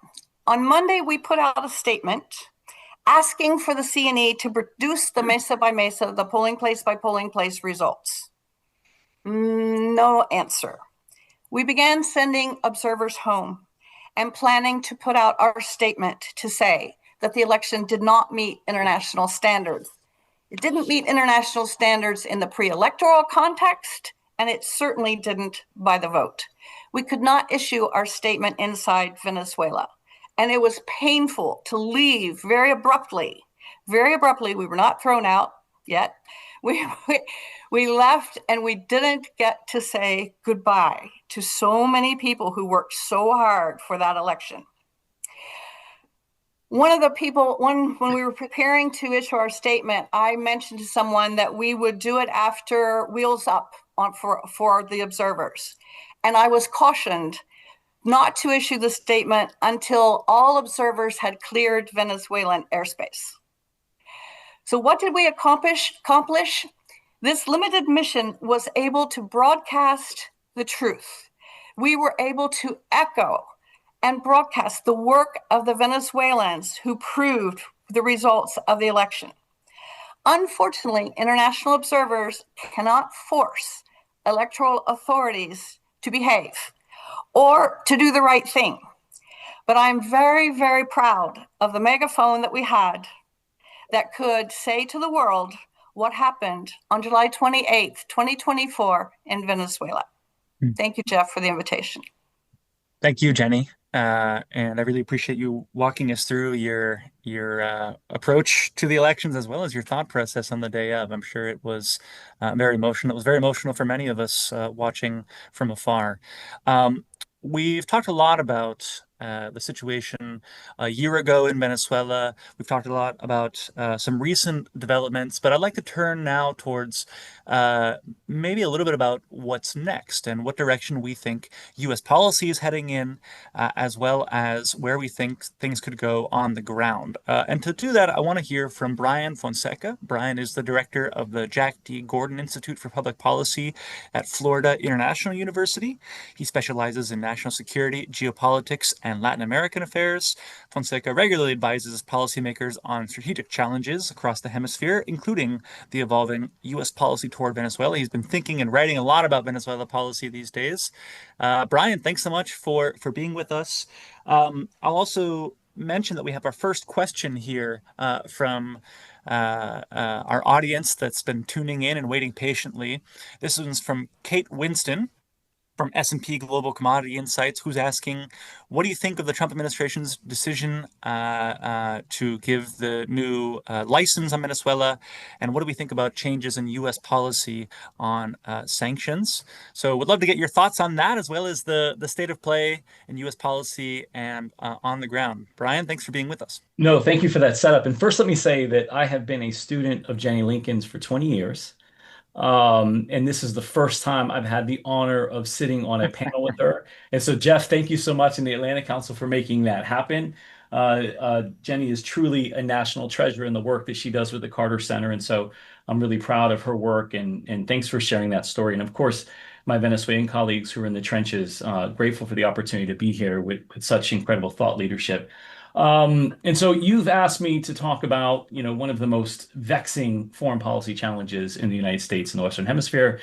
On Monday, we put out a statement asking for the CNE to produce the mesa by mesa, the polling place by polling place results. No answer. We began sending observers home and planning to put out our statement to say that the election did not meet international standards. It didn't meet international standards in the pre-electoral context, and it certainly didn't by the vote. We could not issue our statement inside Venezuela. And it was painful to leave very abruptly. Very abruptly, we were not thrown out yet. We left and we didn't get to say goodbye to so many people who worked so hard for that election. One of the people, when we were preparing to issue our statement, I mentioned to someone that we would do it after Wheels Up for the observers. And I was cautioned not to issue the statement until all observers had cleared Venezuelan airspace. So what did we accomplish? This limited mission was able to broadcast the truth. We were able to echo and broadcast the work of the Venezuelans who proved the results of the election. Unfortunately, international observers cannot force electoral authorities to behave or to do the right thing. But I'm very, very proud of the megaphone that we had that could say to the world what happened on July 28th, 2024 in Venezuela. Thank you, Jeff, for the invitation. Thank you, Jenny. And I really appreciate you walking us through your approach to the elections as well as your thought process on the day of. I'm sure it was very emotional. It was very emotional for many of us watching from afar. We've talked a lot about the situation a year ago in Venezuela. We've talked a lot about some recent developments, but I'd like to turn now towards maybe a little bit about what's next and what direction we think U.S. policy is heading in, as well as where we think things could go on the ground. And to do that, I want to hear from Brian Fonseca. Brian is the director of the Jack D. Gordon Institute for Public Policy at Florida International University. He specializes in national security, geopolitics, and Latin American affairs. Fonseca regularly advises policymakers on strategic challenges across the hemisphere, including the evolving U.S. policy toward Venezuela. He's been thinking and writing a lot about Venezuela policy these days. Brian, thanks so much for being with us. I'll also mention that we have our first question here from our audience that's been tuning in and waiting patiently. This one's from Kate Winston from S&P Global Commodity Insights, who's asking, what do you think of the Trump administration's decision to give the new license on Venezuela? And what do we think about changes in U.S. policy on sanctions? So would love to get your thoughts on that, as well as the state of play in U.S. policy and on the ground. Brian, thanks for being with us. No, thank you for that setup. And first, let me say that I have been a student of Jenny Lincoln's for 20 years. And this is the first time I've had the honor of sitting on a panel with her. And so, Jeff, thank you so much in the Atlantic Council for making that happen. Jenny is truly a national treasure in the work that she does with the Carter Center. And so I'm really proud of her work, and thanks for sharing that story. And of course, my Venezuelan colleagues who are in the trenches, grateful for the opportunity to be here with such incredible thought leadership. And so you've asked me to talk about, one of the most vexing foreign policy challenges in the United States and the Western Hemisphere,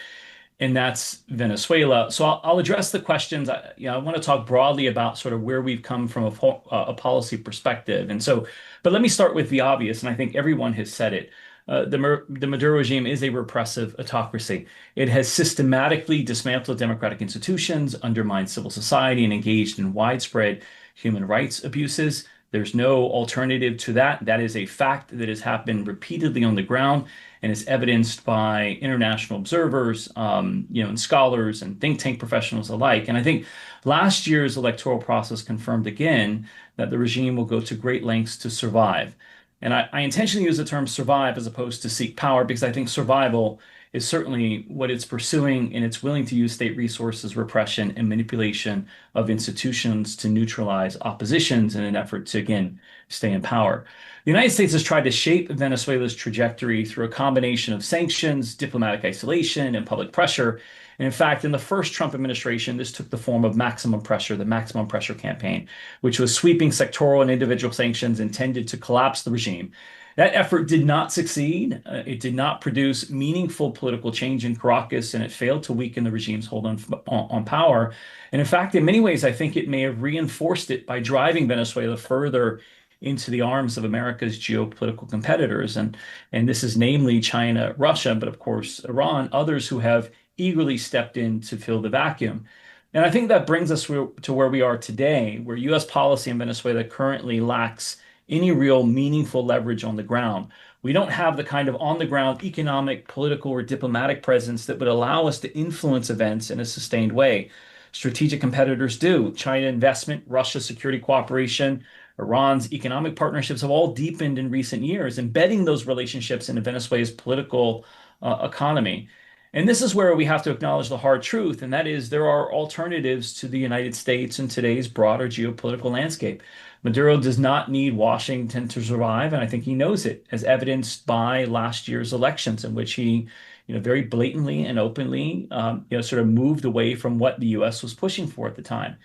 and that's Venezuela. So I'll address the questions. I want to talk broadly about sort of where we've come from a policy perspective. And so, but let me start with the obvious, and I think everyone has said it. The Maduro regime is a repressive autocracy. It has systematically dismantled democratic institutions, undermined civil society, and engaged in widespread human rights abuses. There's no alternative to that. That is a fact that has happened repeatedly on the ground and is evidenced by international observers, and scholars and think tank professionals alike. And I think last year's electoral process confirmed again that the regime will go to great lengths to survive. And I intentionally use the term survive as opposed to seek power, because I think survival is certainly what it's pursuing, and it's willing to use state resources, repression, and manipulation of institutions to neutralize oppositions in an effort to, again, stay in power. The United States has tried to shape Venezuela's trajectory through a combination of sanctions, diplomatic isolation, and public pressure. And in fact, in the first Trump administration, this took the form of maximum pressure, the maximum pressure campaign, which was sweeping sectoral and individual sanctions intended to collapse the regime. That effort did not succeed. It did not produce meaningful political change in Caracas, and it failed to weaken the regime's hold on power. And in fact, in many ways, I think it may have reinforced it by driving Venezuela further into the arms of America's geopolitical competitors. And this is namely China, Russia, but of course, Iran, others who have eagerly stepped in to fill the vacuum. And I think that brings us to where we are today, where U.S. policy in Venezuela currently lacks any real meaningful leverage on the ground. We don't have the kind of on-the-ground economic, political, or diplomatic presence that would allow us to influence events in a sustained way. Strategic competitors do. China investment, Russia security cooperation, Iran's economic partnerships have all deepened in recent years, embedding those relationships into Venezuela's political economy. And this is where we have to acknowledge the hard truth, and that is there are alternatives to the United States in today's broader geopolitical landscape. Maduro does not need Washington to survive, and I think he knows it, as evidenced by last year's elections, in which he, very blatantly and openly, sort of moved away from what the U.S. was pushing for at the time.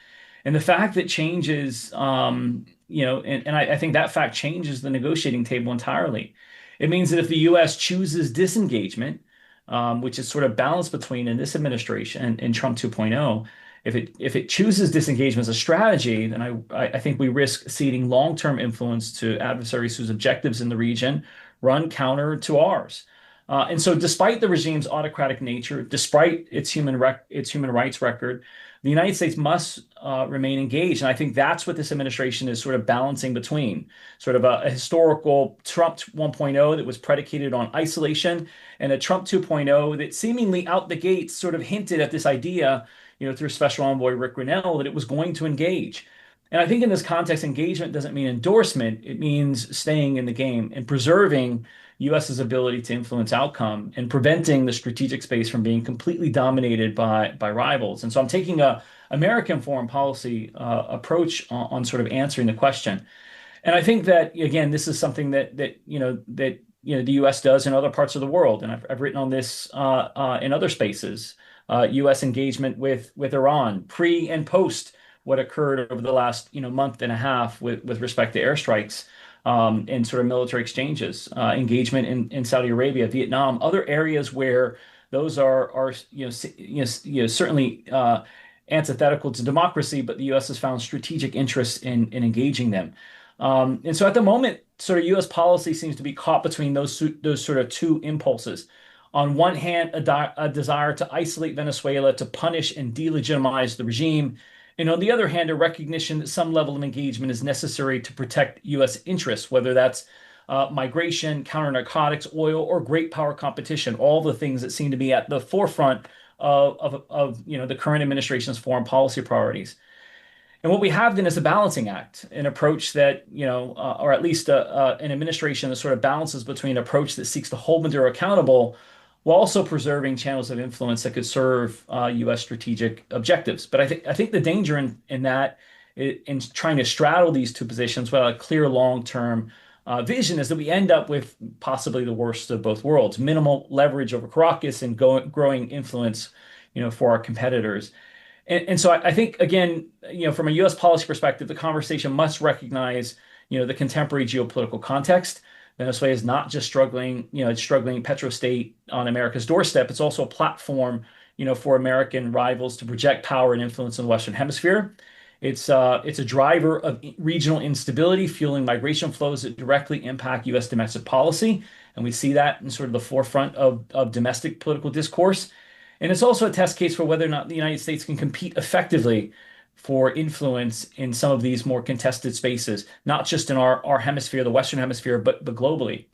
And the fact that changes, and I think that fact changes the negotiating table entirely. It means that if the U.S. chooses disengagement, which is sort of balanced between in this administration and Trump 2.0, if it chooses disengagement as a strategy, then I think we risk ceding long-term influence to adversaries whose objectives in the region run counter to ours. And so despite the regime's autocratic nature, despite its human rights record, the United States must remain engaged. And I think that's what this administration is sort of balancing between sort of a historical Trump 1.0 that was predicated on isolation and a Trump 2.0 that seemingly out the gates sort of hinted at this idea, through Special Envoy Rick Grenell, that it was going to engage. And I think in this context, engagement doesn't mean endorsement. It means staying in the game and preserving U.S.'s ability to influence outcome and preventing the strategic space from being completely dominated by rivals. And so I'm taking a American foreign policy approach on sort of answering the question. And I think that, again, this is something that the U.S. does in other parts of the world. And I've written on this in other spaces. U.S. engagement with Iran pre and post what occurred over the last month and a half with respect to airstrikes and sort of military exchanges, engagement in Saudi Arabia, Vietnam, other areas where those are certainly antithetical to democracy, but the U.S. has found strategic interest in engaging them. And so at the moment, sort of U.S. policy seems to be caught between those sort of two impulses. On one hand, a desire to isolate Venezuela, to punish and delegitimize the regime. And on the other hand, a recognition that some level of engagement is necessary to protect U.S. interests, whether that's migration, counter narcotics, oil, or great power competition, all the things that seem to be at the forefront of the current administration's foreign policy priorities. And what we have then is a balancing act, an approach that, or at least an administration that sort of balances between an approach that seeks to hold Maduro accountable while also preserving channels of influence that could serve U.S. strategic objectives. But I think the danger in that, in trying to straddle these two positions without a clear long-term vision, is that we end up with possibly the worst of both worlds: minimal leverage over Caracas and growing influence, for our competitors. And so I think, again, from a U.S. policy perspective, the conversation must recognize, the contemporary geopolitical context. Venezuela is not just struggling, it's struggling petrostate on America's doorstep. It's also a platform, for American rivals to project power and influence in the Western Hemisphere. It's a driver of regional instability, fueling migration flows that directly impact U.S. domestic policy. And we see that in sort of the forefront of domestic political discourse. And it's also a test case for whether or not the United States can compete effectively for influence in some of these more contested spaces, not just in our hemisphere, the Western Hemisphere, but globally.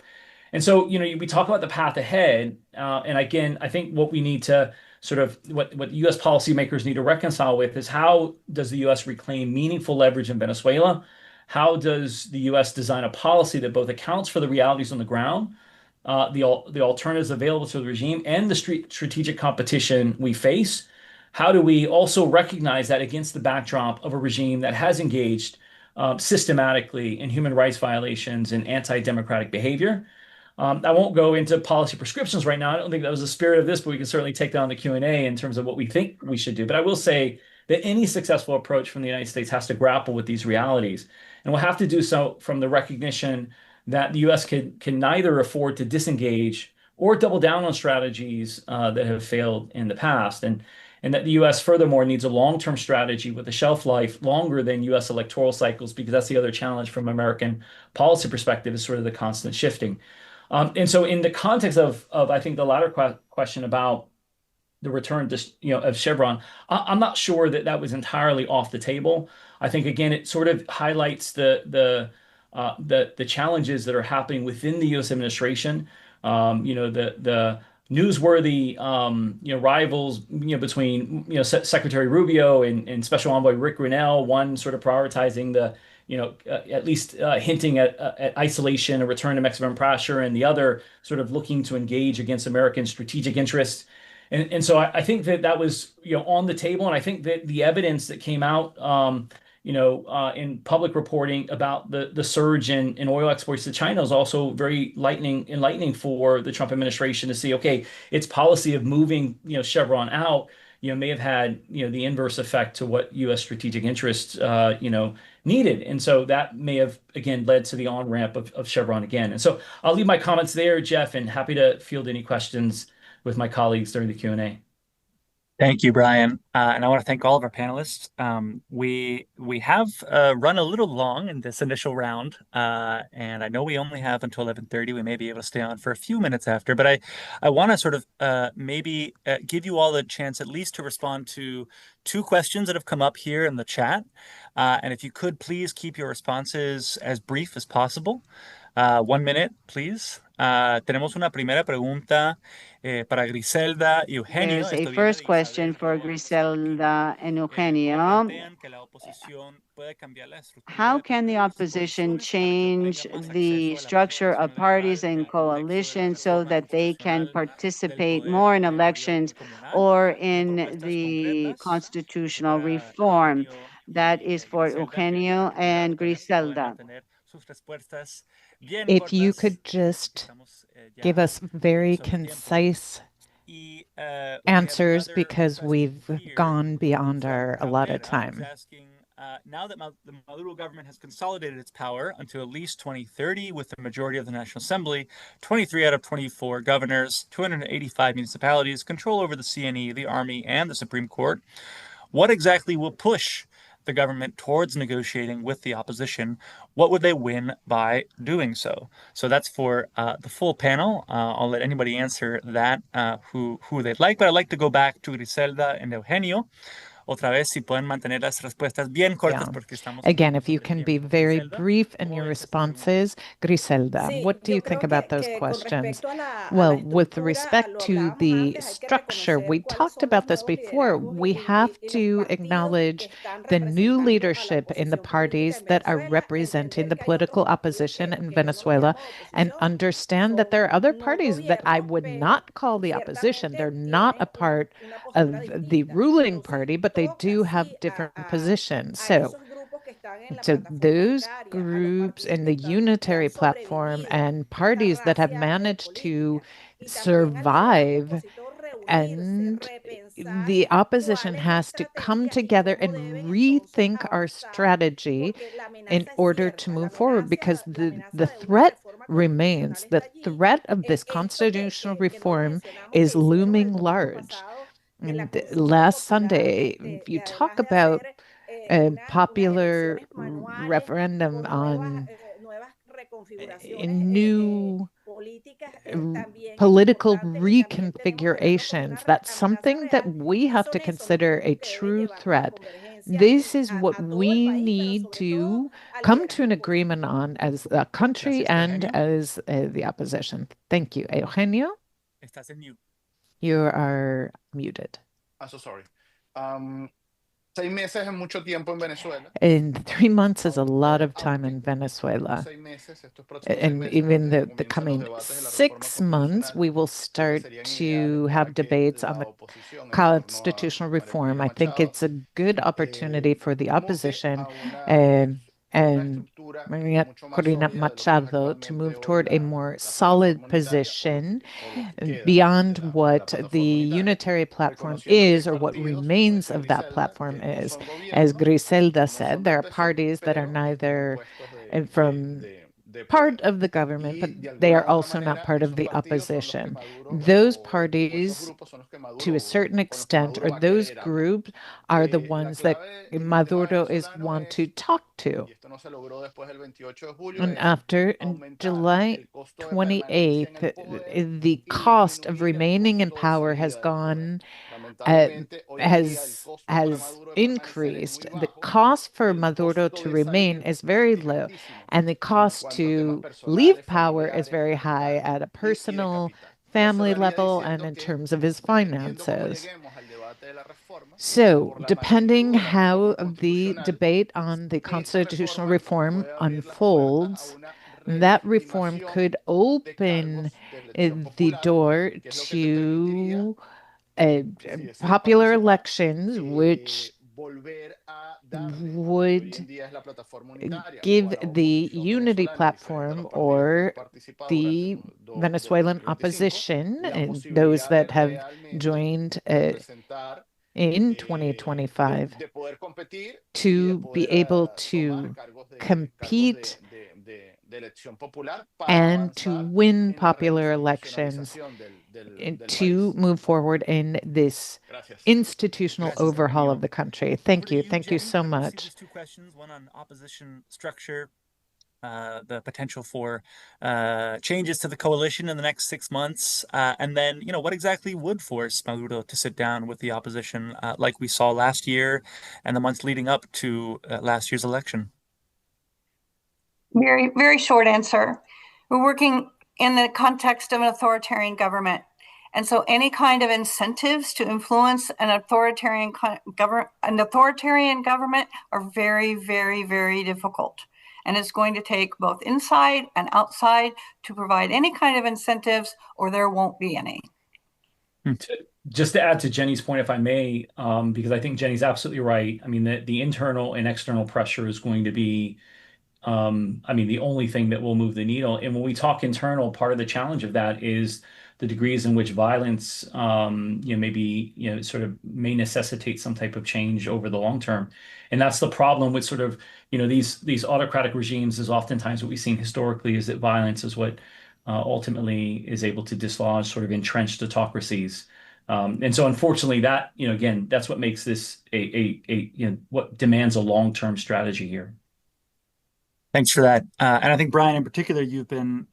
And so, we talk about the path ahead. And again, I think what we need to sort of, what U.S. policymakers need to reconcile with is, how does the U.S. reclaim meaningful leverage in Venezuela? How does the U.S. design a policy that both accounts for the realities on the ground, the alternatives available to the regime, and the strategic competition we face? How do we also recognize that against the backdrop of a regime that has engaged systematically in human rights violations and anti-democratic behavior? I won't go into policy prescriptions right now. I don't think that was the spirit of this, but we can certainly take that on the Q&A in terms of what we think we should do. But I will say that any successful approach from the United States has to grapple with these realities. And we'll have to do so from the recognition that the U.S. can neither afford to disengage or double down on strategies that have failed in the past. And that the U.S. furthermore needs a long-term strategy with a shelf life longer than U.S. electoral cycles, because that's the other challenge from American policy perspective, is sort of the constant shifting. And so in the context of I think the latter question about the return to, of Chevron, I'm not sure that was entirely off the table. I think, again, it sort of highlights the challenges that are happening within the U.S. administration. The newsworthy rivals between Secretary Rubio and Special Envoy Rick Grinnell, one sort of prioritizing the at least hinting at isolation, a return to Mexican pressure, and the other sort of looking to engage against American strategic interests. And so I think that was on the table, and I think that the evidence that came out in public reporting about the surge in oil exports to China is also very enlightening for the Trump administration to see, okay, its policy of moving Chevron out may have had the inverse effect to what U.S. strategic interests needed. And so that may have, again, led to the on-ramp of Chevron again. And so I'll leave my comments there, Jeff, and happy to field any questions with my colleagues during the Q&A. Thank you, Brian. And I want to thank all of our panelists. We have run a little long in this initial round, and I know we only have until 11:30. We may be able to stay on for a few minutes after, but I want to sort of maybe give you all a chance at least to respond to two questions that have come up here in the chat. And if you could please keep your responses as brief as possible. 1 minute, please. Tenemos una primera pregunta para Griselda y Eugenio. There's a first question for Griselda and Eugenio. How can the opposition change the structure of parties and coalitions so that they can participate more in elections or in the constitutional reform? That is for Eugenio and Griselda. If you could just give us very concise answers, because we've gone beyond our allotted time. now that the Maduro government has consolidated its power until at least 2030 with the majority of the National Assembly, 23 out of 24 governors, 285 municipalities, control over the CNE, the Army, and the Supreme Court, what exactly will push the government towards negotiating with the opposition? What would they win by doing so? So that's for the full panel. I'll let anybody answer that who they'd like, but I'd like to go back to Griselda and Eugenio. Otra vez, si pueden mantener las respuestas bien cortas, Yeah. porque estamos Again, if sobre you el can be tiempo. very Griselda, brief in your ¿cómo ves este tema? responses. Griselda, Sí, what do yo you think creo about those que con questions? respecto a a la Well, with estructura, respect lo to hablábamos the antes, hay que structure, we reconocer cuáles talked son los about this nuevos before. liderazgos We have y los to partidos que acknowledge están the new representando a la leadership in the oposición política parties en that are Venezuela, representing entender the que hay otros political partidos opposition in que yo no los Venezuela, llamo and oposición, understand that there son are other no parties that I gobierno, would pero not call the opposition. They're ciertamente not a tienen part una postura of the distinta. ruling Entonces, party, but they toca do sí have different positions. So, esos grupos que están en la so plataforma those unitaria, a los groups partidos in que the están, que han unitary platform sobrevivido and esta parties that have racia managed to política y también al liderazgo survive, opositor reunirse, and repensar the opposition cuál es la has to come estrategia y together cómo and deben entonces rethink our avanzar, strategy porque la in amenaza es order to cierta, move forward, because la the amenaza de una threat reforma constitucional remains. The está allí. threat of this Esto constitutional que no lo reform mencionamos, que is hicieron el looming domingo large. pasado en la And consulta last popular, Sunday, if you talk además de about hacer a unas popular elecciones manuales referendum con on nuevas a reconfiguraciones new políticas, r- también es political importante y también tenemos que verlo como una reconfigurations. That's amenaza something that real we y have to son esos los consider a puntos que deben true llevar la threat. convergencia This is what a todo el we país, pero need sobre todo to al come to an liderazgo agreement político. on as a country Gracias, and Eugenio. as the opposition. Thank you. Eugenio, Estás en mute. you are muted. So sorry. 6 meses es mucho tiempo en Venezuela. And 3 months is a lot of time Aunque in estos Venezuela. 6 meses, estos próximos 6 And meses, even desde que the comienzan los coming debates de la reforma 6 months, constitucional, we will creo que start serían to ideales have para que debates on la the oposición, en torno constitutional María reform. Corina I think Machado, it's a good opportunity for the mute opposition a um, una and estructura Maria mucho más Corina sólida de lo que es Machado to actualmente move hoy toward a la more plataforma solid unitaria position o lo que queda beyond de la what the plataforma unitaria, unitary platform reconociendo que hay is or what partidos, como remains decía of that Griselda, platform que no is. son As gobierno, Griselda no said, son there del are PC, parties that are pero tienen neither puestos from de part poder. of the government, but Y de they alguna are u otra also not manera, part of esos the partidos son los que opposition. Maduro, Those o esos parties, grupos son los que to a certain con los que extent, Maduro or va a those querer hablar. groups are the La ones that clave en el tema Maduro is venezolano want to talk to. y esto no se logró después del 28 de julio, And es after aumentar July el costo de permanencia en 28th, el poder the y cost of disminuir el remaining in costo de power has salida del poder. gone Lamentablemente, hoy en día el costo para has Maduro de permanecer es increased. muy The bajo cost y for el Maduro costo to de remain salir is very es low, altísimo and the en cost cuanto a temas to personales, leave power is familiares, very high materiales at a y de personal, capital. Eso family cerraría level and diciendo in que, terms of his dependiendo cómo finances. lleguemos al debate de la reforma, So, por la depending magnitud de la how reforma the constitucional, debate on the esta constitutional reforma reform puede abrir las puertas a unfolds, una that reform relegitimación could de open cargos de elección the popular, door que es lo que te permitiría, to si deseas popular participar, elections, which volver a darle a lo que hoy en would día es la plataforma unitaria o give a la the oposición unity venezolana, diferentes de platform los partidos que han or participado durante the del Venezuelan 2025, opposition la and those posibilidad de that have realmente joined representar, in de 2025 poder competir y de to be poder able tomar to cargos compete de elección popular para and to avanzar win en la popular elections reinstitucionalización del to país. move forward in this Gracias. institutional Gracias, overhaul Eugenio. of the country. Over Thank to you. you, Thank you Jenny. so I'm going to see much. these two questions, one on opposition structure, the potential for changes to the coalition in the next 6 months, and then, what exactly would force Maduro to sit down with the opposition, like we saw last year and the months leading up to last year's election? Very, very short answer. We're working in the context of an authoritarian government. And so any kind of incentives to influence an authoritarian government are very, very, very difficult. And it's going to take both inside and outside to provide any kind of incentives, or there won't be any. Just to add to Jenny's point, if I may, because I think Jenny's absolutely right. I mean, the internal and external pressure is going to be I mean, the only thing that will move the needle. And when we talk internal, part of the challenge of that is the degrees in which violence, maybe, sort of may necessitate some type of change over the long term. And that's the problem with sort of, these autocratic regimes is oftentimes what we've seen historically is that violence is what ultimately is able to dislodge sort of entrenched autocracies. And so unfortunately that, again, that's what makes this what demands a long-term strategy here. Thanks for that. And I think, Brian, in particular, you've been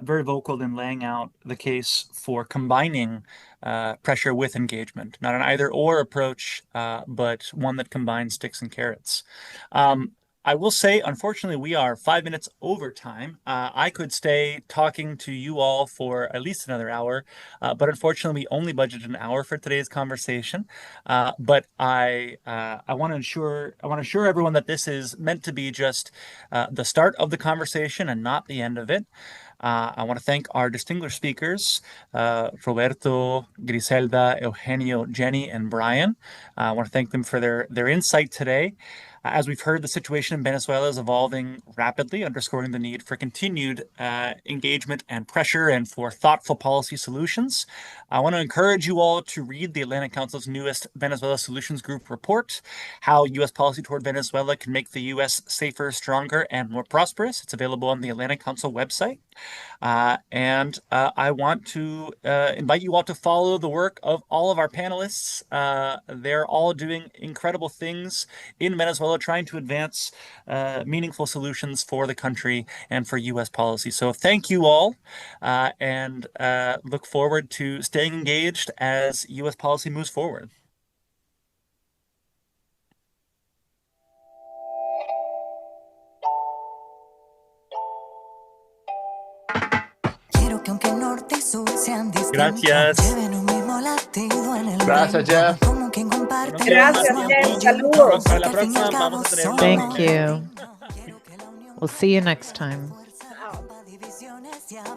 very vocal in laying out the case for combining pressure with engagement, not an either-or approach, but one that combines sticks and carrots. I will say, unfortunately, we are 5 minutes over time. I could stay talking to you all for at least another hour, but unfortunately, we only budgeted an hour for today's conversation. But I want to assure everyone that this is meant to be just the start of the conversation and not the end of it. I want to thank our distinguished speakers, Roberto, Griselda, Eugenio, Jenny, and Brian. I want to thank them for their insight today. As we've heard, the situation in Venezuela is evolving rapidly, underscoring the need for continued engagement and pressure and for thoughtful policy solutions. I want to encourage you all to read the Atlantic Council's newest Venezuela Solutions Group report, How U.S. Policy Toward Venezuela Can Make the U.S. Safer, Stronger, and More Prosperous. It's available on the Atlantic Council website. And I want to invite you all to follow the work of all of our panelists. They're all doing incredible things in Venezuela, trying to advance meaningful solutions for the country and for U.S. policy. So thank you all, and look forward to staying engaged as U.S. policy moves forward. Gracias. Gracias, Jeff. Gracias, Jeff. Saludos. Para la próxima vamos a tener Thank you. We'll see you next time. Chao.